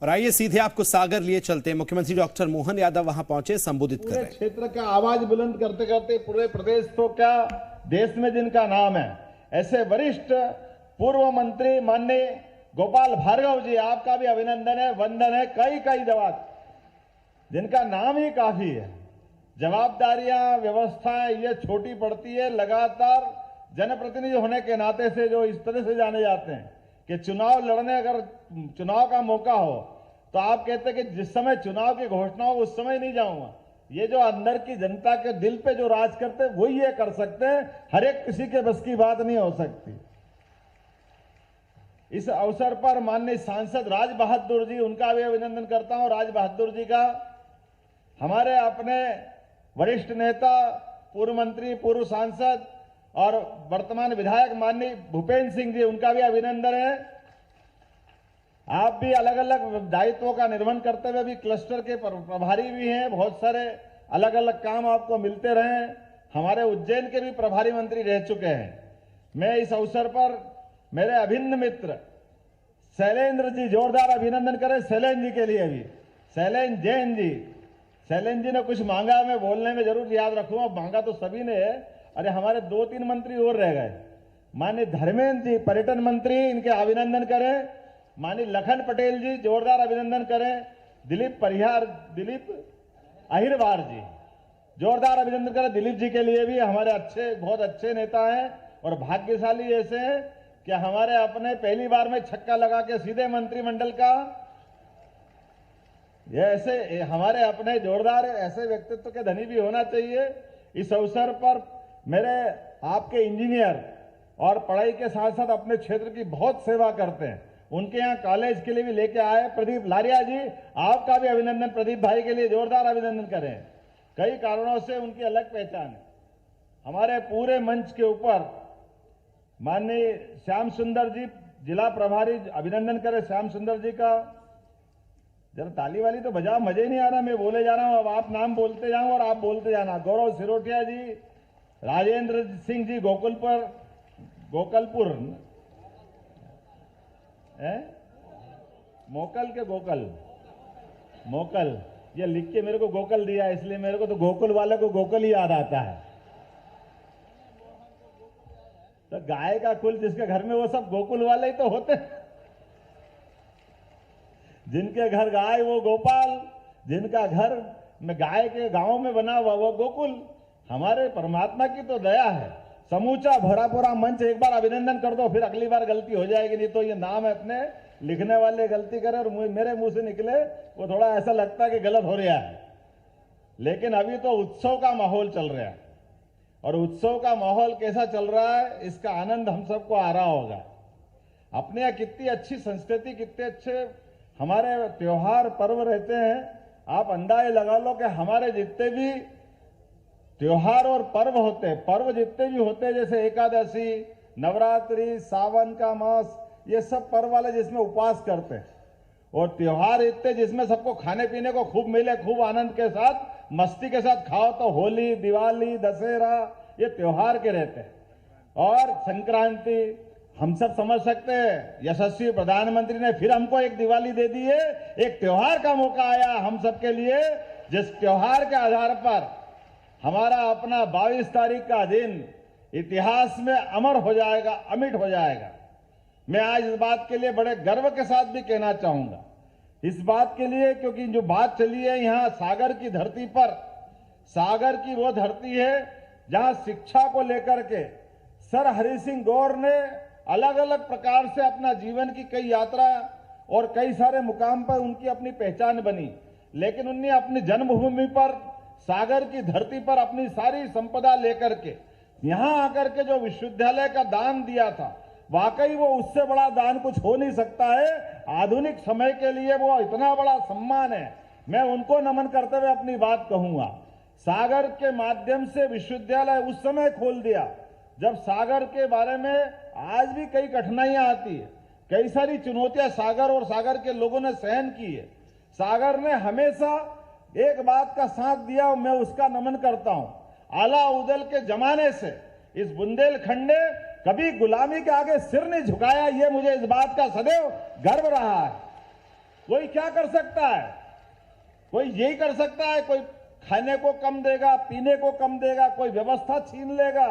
और आइए सीधे आपको सागर लिए चलते हैं। मुख्यमंत्री डॉक्टर मोहन यादव वहां पहुंचे, संबोधित कर रहे हैं। क्षेत्र का आवाज बुलंद करते करते पूरे प्रदेश तो क्या देश में जिनका नाम है, ऐसे वरिष्ठ पूर्व मंत्री माननीय गोपाल भार्गव जी, आपका भी अभिनंदन है, वंदन है। कई जवाब जिनका नाम ही काफी है। जवाबदारियां, व्यवस्थाएं ये छोटी पड़ती है। लगातार जनप्रतिनिधि होने के नाते से जो इस तरह से जाने जाते हैं कि चुनाव लड़ने, अगर चुनाव का मौका हो तो आप कहते हैं कि जिस समय चुनाव की घोषणा हो उस समय नहीं जाऊंगा। ये जो अंदर की जनता के दिल पे जो राज करते हैं वही ये कर सकते हैं, हर एक किसी के बस की बात नहीं हो सकती। इस अवसर पर माननीय सांसद राज बहादुर जी, उनका भी अभिनंदन करता हूं। राज बहादुर जी का, हमारे अपने वरिष्ठ नेता, पूर्व मंत्री, पूर्व सांसद और वर्तमान विधायक माननीय भूपेंद्र सिंह जी, उनका भी अभिनंदन है। आप भी अलग अलग दायित्वों का निर्वहन करते हुए भी क्लस्टर के प्रभारी भी हैं। बहुत सारे अलग अलग काम आपको मिलते रहे। हमारे उज्जैन के भी प्रभारी मंत्री रह चुके हैं। मैं इस अवसर पर मेरे अभिन्न मित्र शैलेंद्र जी, जोरदार अभिनंदन करें शैलेंद्र जी के लिए भी। शैलेंद्र जैन जी, शैलेंद्र जी ने कुछ मांगा, मैं बोलने में जरूर याद रखूंगा। मांगा तो सभी ने है। अरे हमारे 2-3 मंत्री और रह गए। माननीय धर्मेंद्र जी, पर्यटन मंत्री, इनके अभिनंदन करें। माननीय लखन पटेल जी, जोरदार अभिनंदन करें। दिलीप अहिरवार जी, जोरदार अभिनंदन करें दिलीप जी के लिए भी। हमारे बहुत अच्छे नेता हैं और भाग्यशाली ऐसे हैं कि हमारे अपने पहली बार में छक्का लगा के सीधे मंत्रिमंडल का, ये ऐसे हमारे अपने जोरदार ऐसे व्यक्तित्व के धनी भी होना चाहिए। इस अवसर पर मेरे आपके इंजीनियर और पढ़ाई के साथ साथ अपने क्षेत्र की बहुत सेवा करते हैं, उनके यहाँ कॉलेज के लिए भी लेके आए प्रदीप लारिया जी, आपका भी अभिनंदन। प्रदीप भाई के लिए जोरदार अभिनंदन करें। कई कारणों से उनकी अलग पहचान है। हमारे पूरे मंच के ऊपर माननीय श्याम सुंदर जी, जिला प्रभारी, अभिनंदन करें श्याम सुंदर जी का। जरा ताली वाली तो बजाओ, मजे नहीं आ रहा, मैं बोले जा रहा हूं, अब आप नाम बोलते जाओ और आप बोलते जाना। गौरव सिरोटिया जी, राजेंद्र सिंह जी, गोकलपुर है, मोकल, ये लिख के मेरे को गोकल दिया, इसलिए मेरे को तो गोकुल वाले को गोकल ही याद आता है। तो गाय का कुल जिसके घर में, वो सब गोकुल वाले ही तो होते हैं। जिनके घर गाय वो गोपाल, जिनका घर में गाय के गांव में बना हुआ वो गोकुल। हमारे परमात्मा की तो दया है। समूचा भरा पूरा मंच एक बार अभिनंदन कर दो, फिर अगली बार गलती हो जाएगी। नहीं तो ये नाम है अपने लिखने वाले गलती करे और मेरे मुंह से निकले वो थोड़ा ऐसा लगता है कि गलत हो रहा है। लेकिन अभी तो उत्सव का माहौल चल रहा है और उत्सव का माहौल कैसा चल रहा है इसका आनंद हम सबको आ रहा होगा। अपने यहाँ कितनी अच्छी संस्कृति, कितने अच्छे हमारे त्योहार पर्व रहते हैं। आप अंदाजे लगा लो कि हमारे जितने भी त्योहार और पर्व होते हैं, पर्व जितने भी होते हैं, जैसे एकादशी, नवरात्रि, सावन का मास, ये सब पर्व वाले जिसमें उपवास करते हैं, और त्योहार इतने जिसमें सबको खाने पीने को खूब मिले, खूब आनंद के साथ मस्ती के साथ खाओ, तो होली, दिवाली, दशहरा, ये त्योहार के रहते हैं। और संक्रांति, हम सब समझ सकते हैं यशस्वी प्रधानमंत्री ने फिर हमको एक दिवाली दे दी है, एक त्योहार का मौका आया हम सबके लिए, जिस त्योहार के आधार पर हमारा अपना 22 तारीख का दिन इतिहास में अमर हो जाएगा, अमिट हो जाएगा। मैं आज इस बात के लिए बड़े गर्व के साथ भी कहना चाहूंगा, इस बात के लिए क्योंकि जो बात चली है यहाँ सागर की धरती पर, सागर की वो धरती है जहां शिक्षा को लेकर के सर हरि सिंह गौर ने अलग अलग प्रकार से अपना जीवन की कई यात्रा और कई सारे मुकाम पर उनकी अपनी पहचान बनी। लेकिन उन्हें अपनी जन्मभूमि पर, सागर की धरती पर अपनी सारी संपदा लेकर के यहां आकर के जो विश्वविद्यालय का दान दिया था, वाकई वो उससे बड़ा दान कुछ हो नहीं सकता है। आधुनिक समय के लिए वो इतना बड़ा सम्मान है। मैं उनको नमन करते हुए अपनी बात कहूंगा। सागर के माध्यम से विश्वविद्यालय उस समय खोल दिया जब सागर के बारे में आज भी कई कठिनाइयां आती है, कई सारी चुनौतियां सागर और सागर के लोगों ने सहन की है। सागर ने हमेशा एक बात का साथ दिया और मैं उसका नमन करता हूं। आला उदल के जमाने से इस बुंदेलखंड ने कभी गुलामी के आगे सिर नहीं झुकाया, ये मुझे इस बात का सदैव गर्व रहा है। कोई क्या कर सकता है? कोई यही कर सकता है, कोई खाने को कम देगा, पीने को कम देगा, कोई व्यवस्था छीन लेगा,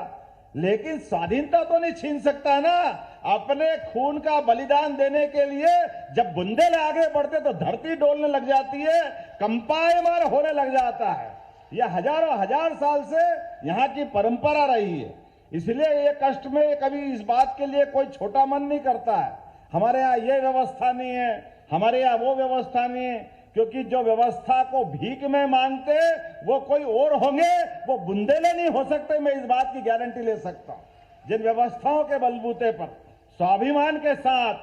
लेकिन स्वाधीनता तो नहीं छीन सकता ना। अपने खून का बलिदान देने के लिए जब बुंदेल आगे बढ़ते तो धरती डोलने लग जाती है, कंपायमान होने लग जाता है। यह हजारों हजार साल से यहाँ की परंपरा रही है। इसलिए ये कष्ट में कभी इस बात के लिए कोई छोटा मन नहीं करता है। हमारे यहाँ ये व्यवस्था नहीं है, हमारे यहाँ वो व्यवस्था नहीं है, क्योंकि जो व्यवस्था को भीख में मांगते वो कोई और होंगे, वो बुंदेले नहीं हो सकते। मैं इस बात की गारंटी ले सकता हूं। जिन व्यवस्थाओं के बलबूते पर स्वाभिमान के साथ,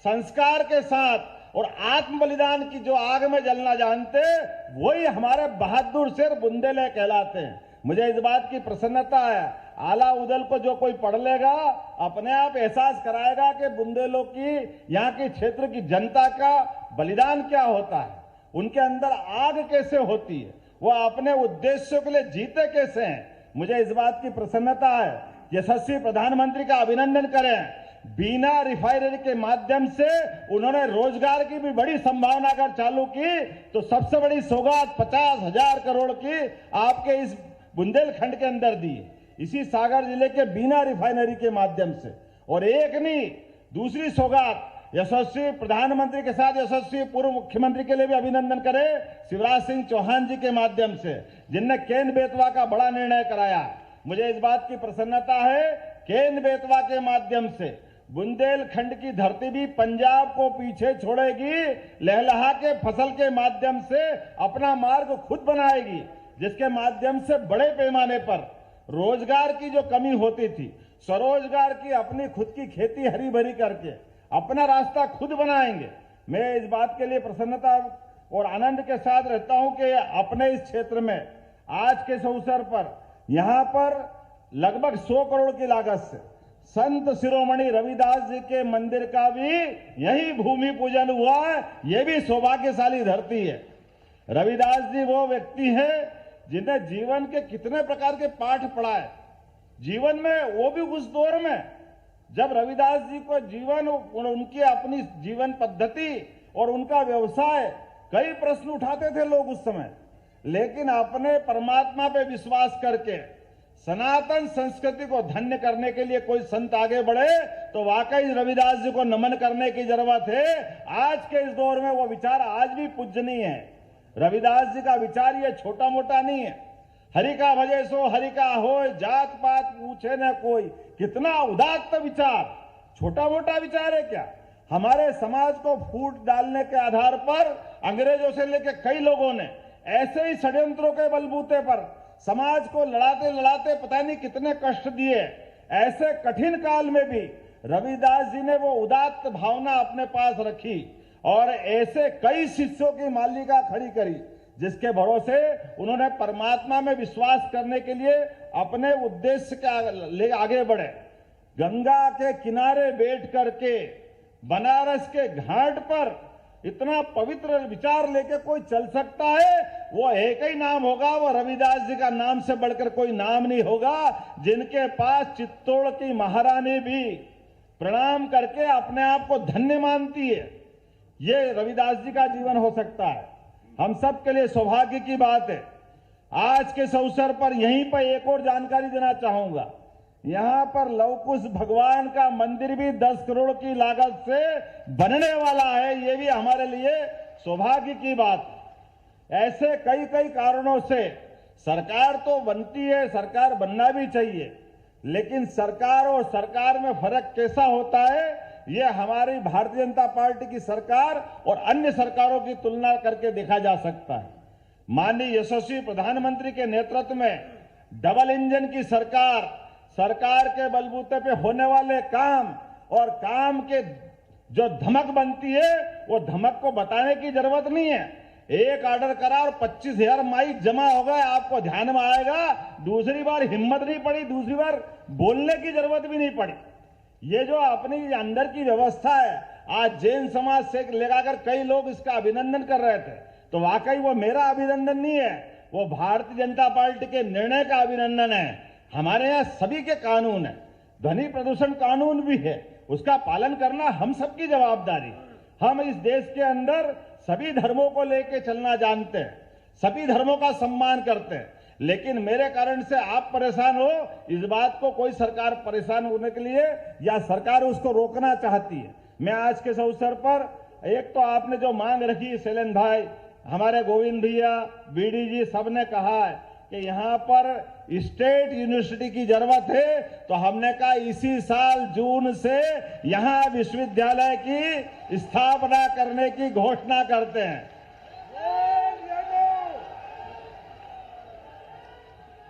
संस्कार के साथ और आत्म बलिदान की जो आग में जलना जानते, वही हमारे बहादुर शेर बुंदेले कहलाते हैं। मुझे इस बात की प्रसन्नता है, आला उदल को जो कोई पढ़ लेगा अपने आप एहसास कराएगा कि बुंदेलों की, यहाँ के क्षेत्र की जनता का बलिदान क्या होता है, उनके अंदर आग कैसे होती है, वो अपने उद्देश्यों के लिए जीते कैसे हैं। मुझे इस बात की प्रसन्नता है। यशस्वी प्रधानमंत्री का अभिनंदन करें। बीना रिफाइनरी के माध्यम से उन्होंने रोजगार की भी बड़ी संभावना अगर चालू की तो सबसे बड़ी सौगात 50,000 करोड़ की आपके इस बुंदेलखंड के अंदर दी। इसी सागर जिले के बीना रिफाइनरी के माध्यम से, और एक नहीं दूसरी सौगात यशस्वी प्रधानमंत्री के साथ यशस्वी पूर्व मुख्यमंत्री के लिए भी अभिनंदन करें, शिवराज सिंह चौहान जी के माध्यम से, जिनने केन बेतवा का बड़ा निर्णय कराया। मुझे इस बात की प्रसन्नता है, केन बेतवा के माध्यम से बुंदेलखंड की धरती भी पंजाब को पीछे छोड़ेगी, लहलहा के फसल के माध्यम से अपना मार्ग खुद बनाएगी, जिसके माध्यम से बड़े पैमाने पर रोजगार की जो कमी होती थी, स्वरोजगार की अपनी खुद की खेती हरी भरी करके अपना रास्ता खुद बनाएंगे। मैं इस बात के लिए प्रसन्नता और आनंद के साथ रहता हूं कि अपने इस क्षेत्र में आज के इस अवसर पर यहां पर लगभग 100 करोड़ की लागत से संत शिरोमणि रविदास जी के मंदिर का भी यही भूमि पूजन हुआ है। यह भी सौभाग्यशाली धरती है। रविदास जी वो व्यक्ति हैं जिन्हें जीवन के कितने प्रकार के पाठ पढ़ाए जीवन में, वो भी उस दौर में जब रविदास जी को जीवन, उनकी अपनी जीवन पद्धति और उनका व्यवसाय, कई प्रश्न उठाते थे लोग उस समय, लेकिन अपने परमात्मा पे विश्वास करके सनातन संस्कृति को धन्य करने के लिए कोई संत आगे बढ़े तो वाकई रविदास जी को नमन करने की जरूरत है। आज के इस दौर में वो विचार आज भी पूजनीय है। रविदास जी का विचार ये छोटा मोटा नहीं है। हरि का भजे सो हरि का होय, जात पात पूछे न कोई, कितना उदात्त विचार, छोटा मोटा विचार है क्या? हमारे समाज को फूट डालने के आधार पर अंग्रेजों से लेकर कई लोगों ने ऐसे ही षड्यंत्रों के बलबूते पर समाज को लड़ाते लड़ाते पता नहीं कितने कष्ट दिए। ऐसे कठिन काल में भी रविदास जी ने वो उदात्त भावना अपने पास रखी और ऐसे कई शिष्यों की मालिका खड़ी करी, जिसके भरोसे उन्होंने परमात्मा में विश्वास करने के लिए अपने उद्देश्य के आगे बढ़े। गंगा के किनारे बैठ करके बनारस के घाट पर इतना पवित्र विचार लेके कोई चल सकता है, वो एक ही नाम होगा, वो रविदास जी का नाम से बढ़कर कोई नाम नहीं होगा, जिनके पास चित्तौड़ की महारानी भी प्रणाम करके अपने आप को धन्य मानती है। ये रविदास जी का जीवन हो सकता है। हम सब के लिए सौभाग्य की बात है। आज के इस अवसर पर यहीं पर एक और जानकारी देना चाहूंगा। यहां पर लवकुश भगवान का मंदिर भी 10 करोड़ की लागत से बनने वाला है। ये भी हमारे लिए सौभाग्य की बात है। ऐसे कई कई कारणों से सरकार तो बनती है, सरकार बनना भी चाहिए, लेकिन सरकार और सरकार में फर्क कैसा होता है, ये हमारी भारतीय जनता पार्टी की सरकार और अन्य सरकारों की तुलना करके देखा जा सकता है। माननीय यशस्वी प्रधानमंत्री के नेतृत्व में डबल इंजन की सरकार के बलबूते पे होने वाले काम और काम के जो धमक बनती है, वो धमक को बताने की जरूरत नहीं है। एक ऑर्डर करा और 25,000 माइक जमा हो गए, आपको ध्यान में आएगा। दूसरी बार हिम्मत नहीं पड़ी, दूसरी बार बोलने की जरूरत भी नहीं पड़ी। ये जो अपनी अंदर की व्यवस्था है, आज जैन समाज से लेकर कई लोग इसका अभिनंदन कर रहे थे, तो वाकई वो मेरा अभिनंदन नहीं है, वो भारतीय जनता पार्टी के निर्णय का अभिनंदन है। हमारे यहाँ सभी के कानून है, ध्वनि प्रदूषण कानून भी है, उसका पालन करना हम सबकी जवाबदारी। हम इस देश के अंदर सभी धर्मों को लेके चलना जानते हैं, सभी धर्मों का सम्मान करते हैं, लेकिन मेरे कारण से आप परेशान हो, इस बात को कोई सरकार परेशान होने के लिए या सरकार उसको रोकना चाहती है। मैं आज के इस अवसर पर एक तो आपने जो मांग रखी, शैलेंद्र भाई, हमारे गोविंद भैया, बीडी जी, सबने कहा है कि यहाँ पर स्टेट यूनिवर्सिटी की जरूरत है, तो हमने कहा इसी साल जून से यहाँ विश्वविद्यालय की स्थापना करने की घोषणा करते हैं।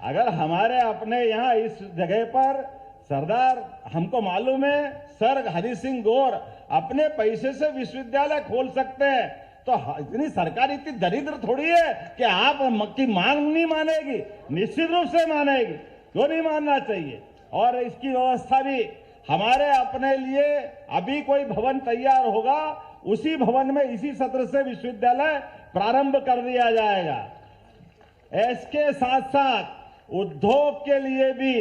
अगर हमारे अपने यहाँ इस जगह पर सरदार, हमको मालूम है सर हरि सिंह गौर अपने पैसे से विश्वविद्यालय खोल सकते हैं, तो इतनी सरकार इतनी दरिद्र थोड़ी है कि आप की मांग नहीं मानेगी, निश्चित रूप से मानेगी, क्यों नहीं मानना चाहिए। और इसकी व्यवस्था भी हमारे अपने लिए अभी कोई भवन तैयार होगा, उसी भवन में इसी सत्र से विश्वविद्यालय प्रारंभ कर दिया जाएगा। इसके साथ साथ उद्योग के लिए भी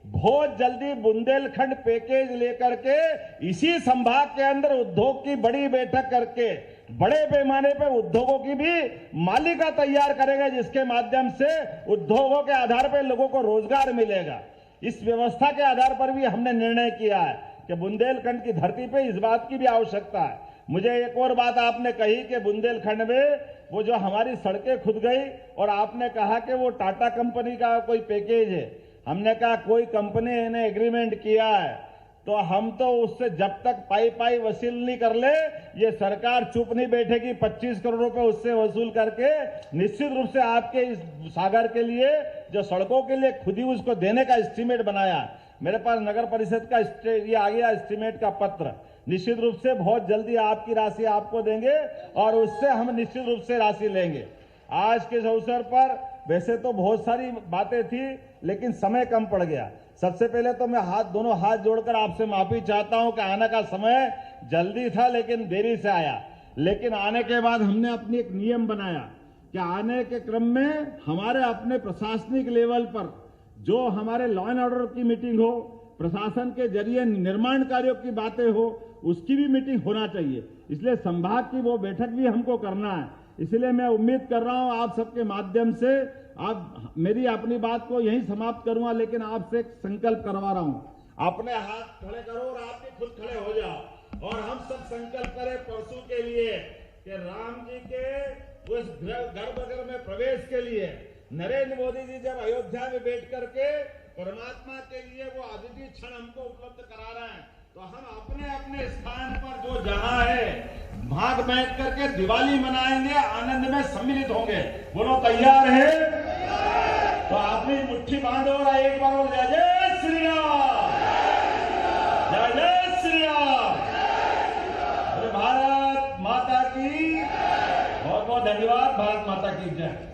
बहुत जल्दी बुंदेलखंड पैकेज लेकर के इसी संभाग के अंदर उद्योग की बड़ी बैठक करके बड़े पैमाने पर उद्योगों की भी मालिका तैयार करेगा, जिसके माध्यम से उद्योगों के आधार पर लोगों को रोजगार मिलेगा। इस व्यवस्था के आधार पर भी हमने निर्णय किया है कि बुंदेलखंड की धरती पे इस बात की भी आवश्यकता है। मुझे एक और बात आपने कही कि बुंदेलखंड में वो जो हमारी सड़कें खुद गई, और आपने कहा कि वो टाटा कंपनी का कोई पैकेज है। हमने कहा कोई कंपनी ने एग्रीमेंट किया है तो हम तो उससे जब तक पाई वसूल नहीं कर ले, ये सरकार चुप नहीं बैठेगी। 25 करोड़ रुपए उससे वसूल करके निश्चित रूप से आपके इस सागर के लिए जो सड़कों के लिए खुद ही उसको देने का एस्टीमेट बनाया। मेरे पास नगर परिषद का ये आ गया एस्टीमेट का पत्र, निश्चित रूप से बहुत जल्दी आपकी राशि आपको देंगे और उससे हम निश्चित रूप से राशि लेंगे। आज के इस अवसर पर वैसे तो बहुत सारी बातें थी, लेकिन समय कम पड़ गया। सबसे पहले तो मैं दोनों हाथ जोड़कर आपसे माफी चाहता हूं कि आने का समय जल्दी था लेकिन देरी से आया। लेकिन आने के बाद हमने अपनी एक नियम बनाया कि आने के क्रम में हमारे अपने प्रशासनिक लेवल पर जो हमारे लॉ एंड ऑर्डर की मीटिंग हो, प्रशासन के जरिए निर्माण कार्यों की बातें हो, उसकी भी मीटिंग होना चाहिए। इसलिए संभाग की वो बैठक भी हमको करना है। इसलिए मैं उम्मीद कर रहा हूं आप सबके माध्यम से, आप मेरी अपनी बात को यहीं समाप्त करूंगा, लेकिन आपसे एक संकल्प करवा रहा हूं। अपने हाथ खड़े करो और आप भी खुद खड़े हो जाओ और हम सब संकल्प करें परसों के लिए कि राम जी के उस गर्भगृह में प्रवेश के लिए नरेंद्र मोदी जी जब अयोध्या में बैठ करके परमात्मा के लिए वो अद्वितीय क्षण हमको उपलब्ध करा रहे हैं, तो हम अपने अपने स्थान पर जो जहां है वहां बैठ करके दिवाली मनाएंगे, आनंद में सम्मिलित होंगे। बोलो तैयार है? तो अपनी मुट्ठी बांधो और एक बार और जय जय श्री राम, जय जय श्री राम। भारत माता की बहुत बहुत धन्यवाद। भारत माता की जय।